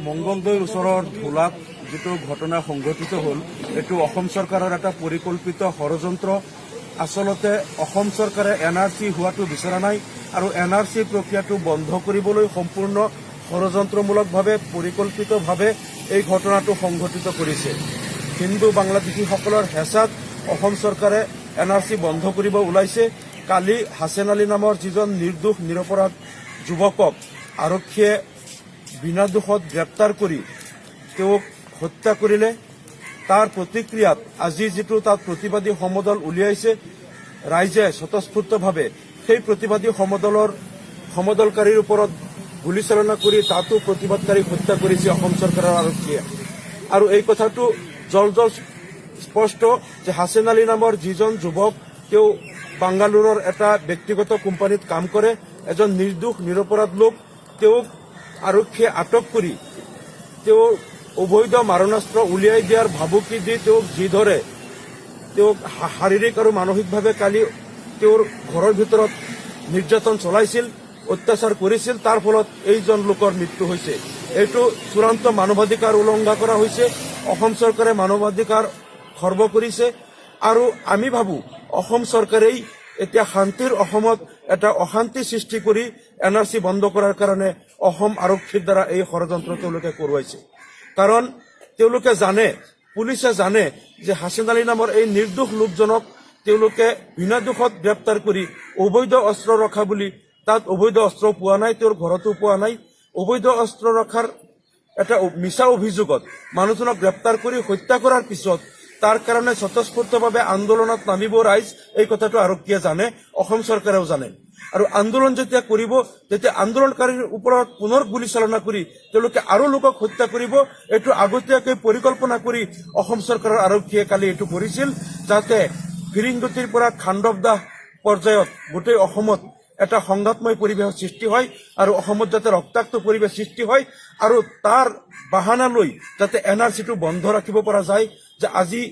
মংগলদৈৰ ওচৰৰ ঢোলাত যিটো ঘটনা সংঘটিত হ'ল এইটো অসম চৰকাৰৰ এটা পৰিকল্পিত ষড়যন্ত্ৰ। আচলতে অসম চৰকাৰে NRC হোৱাটো বিচৰা নাই আৰু NRC প্ৰক্ৰিয়াটো বন্ধ কৰিবলৈ সম্পূৰ্ণ ষড়যন্ত্ৰমূলকভাৱে পৰিকল্পিতভাৱে এই ঘটনাটো সংঘটিত কৰিছে। হিন্দু বাংলাদেশীসকলৰ হেঁচাত অসম চৰকাৰে NRC বন্ধ কৰিব ওলাইছে। কালি হাছেন আলী নামৰ যিজন নিৰ্দোষ নিৰপৰাধ যুৱকক আৰক্ষীয়ে বিনা দোষত গ্ৰেপ্তাৰ কৰি তেওঁক হত্যা কৰিলে। তাৰ প্ৰতিক্ৰিয়াত আজি যিটো তাত প্ৰতিবাদী সমদল উলিয়াইছে, ৰাইজে স্বতঃস্ফূৰ্তভাৱে সেই প্ৰতিবাদী সমদলকাৰীৰ ওপৰত গুলীচালনা কৰি তাতো প্ৰতিবাদকাৰীক হত্যা কৰিছে অসম চৰকাৰৰ আৰক্ষীয়ে। আৰু এই কথাটো জল স্পষ্ট যে হাছেন আলী নামৰ যিজন যুৱক তেওঁ বাংগালোৰৰ এটা ব্যক্তিগত কোম্পানীত কাম কৰে, এজন নিৰ্দোষ নিৰপৰাধ লোক। তেওঁক আৰক্ষীয়ে আটক কৰি তেওঁৰ অবৈধ মাৰণাস্ত্ৰ উলিয়াই দিয়াৰ ভাবুকি দি তেওঁক যি ধৰে, তেওঁক শাৰীৰিক আৰু মানসিকভাৱে কালি তেওঁৰ ঘৰৰ ভিতৰত নিৰ্যাতন চলাইছিল, অত্যাচাৰ কৰিছিল। তাৰ ফলত এইজন লোকৰ মৃত্যু হৈছে। এইটো চূড়ান্ত মানৱাধিকাৰ উলংঘা কৰা হৈছে। অসম চৰকাৰে মানৱাধিকাৰ খৰ্ব কৰিছে আৰু আমি ভাবো অসম চৰকাৰেই এতিয়া শান্তিৰ অসমত এটা অশান্তি সৃষ্টি কৰি NRC বন্ধ কৰাৰ কাৰণে অসম আৰক্ষীৰ দ্বাৰা এই ষড়যন্ত্ৰ তেওঁলোকে কৰোৱাইছে। কাৰণ তেওঁলোকে জানে, পুলিচে জানে যে হাছেন আলী নামৰ এই নিৰ্দোষ লোকজনক তেওঁলোকে বিনা দোষত গ্ৰেপ্তাৰ কৰি অবৈধ অস্ত্ৰ ৰখা বুলি, তাত অবৈধ অস্ত্ৰ পোৱা নাই, তেওঁৰ ঘৰতো পোৱা নাই। অবৈধ অস্ত্ৰ ৰখাৰ এটা মিছা অভিযোগত মানুহজনক গ্ৰেপ্তাৰ কৰি হত্যা কৰাৰ পিছত তাৰ কাৰণে স্বতঃস্ফূৰ্তভাৱে আন্দোলনত নামিব ৰাইজ, এই কথাটো আৰক্ষীয়ে জানে, অসম চৰকাৰেও জানে। আৰু আন্দোলন যেতিয়া কৰিব তেতিয়া আন্দোলনকাৰীৰ ওপৰত পুনৰ গুলীচালনা কৰি তেওঁলোকে আৰু লোকক হত্যা কৰিব। এইটো আগতীয়াকৈ পৰিকল্পনা কৰি অসম চৰকাৰৰ আৰক্ষীয়ে কালি এইটো কৰিছিল, যাতে ফিৰিংগতিৰ পৰা খাণ্ডৱ দাহ পৰ্যায়ত গোটেই অসমত এটা সংঘাতময় পৰিৱেশৰ সৃষ্টি হয় আৰু অসমত যাতে ৰক্তাক্ত পৰিৱেশ সৃষ্টি হয় আৰু তাৰ বাহানা লৈ যাতে NRCটো বন্ধ ৰাখিব পৰা যায়। যে আজি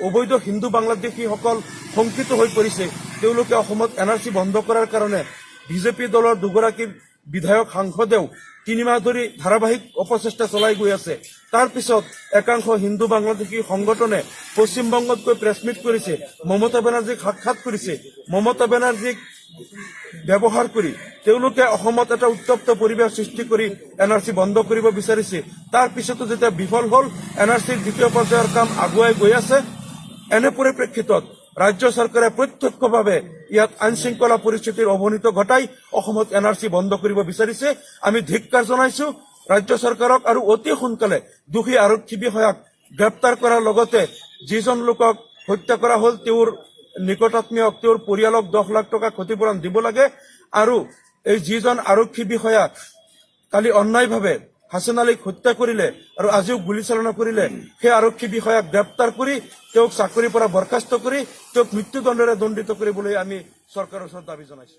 অবৈধ হিন্দু বাংলাদেশীসকল শংকিত হৈ পৰিছে। তেওঁলোকে অসমত NRC বন্ধ কৰাৰ কাৰণে বিজেপি দলৰ দুগৰাকী বিধায়ক সাংসদেও 3 মাহ ধৰি ধাৰাবাহিক অপচেষ্টা চলাই গৈ আছে। তাৰ পিছত একাংশ হিন্দু বাংলাদেশী সংগঠনে পশ্চিমবংগত গৈ প্ৰেছমিট কৰিছে, মমতা বেনাৰ্জীক সাক্ষাৎ কৰিছে। মমতা বেনাৰ্জীক ব্যৱহাৰ কৰি তেওঁলোকে অসমত এটা উত্তপ্ত পৰিৱেশ সৃষ্টি কৰি NRC বন্ধ কৰিব বিচাৰিছে। তাৰ পিছতো যেতিয়া বিফল হ'ল, NRCৰ দ্বিতীয় পৰ্যায়ৰ কাম আগুৱাই গৈ আছে। এনে পৰিপ্ৰেক্ষিতত ৰাজ্য চৰকাৰে প্ৰত্যক্ষভাৱে ইয়াত আইন শৃংখলা পৰিস্থিতিৰ অৱনতি ঘটাই অসমত NRC বন্ধ কৰিব বিচাৰিছে। আমি ধিক্কাৰ জনাইছো ৰাজ্য চৰকাৰক আৰু অতি সোনকালে দোষী আৰক্ষী বিষয়াক গ্ৰেপ্তাৰ কৰাৰ লগতে যিজন লোকক হত্যা কৰা হ'ল তেওঁৰ নিকটাত্মীয়ক, তেওঁৰ পৰিয়ালক 10 লাখ টকা ক্ষতিপূৰণ দিব লাগে। আৰু এই যিজন আৰক্ষী বিষয়া কালি অন্যায়ভাৱে হাছেন আলীক হত্যা কৰিলে আৰু আজিও গুলীচালনা কৰিলে, সেই আৰক্ষী বিষয়াক গ্ৰেপ্তাৰ কৰি তেওঁক চাকৰিৰ পৰা বৰ্খাস্ত কৰি তেওঁক মৃত্যুদণ্ডেৰে দণ্ডিত কৰিবলৈ আমি চৰকাৰৰ ওচৰত দাবী জনাইছো।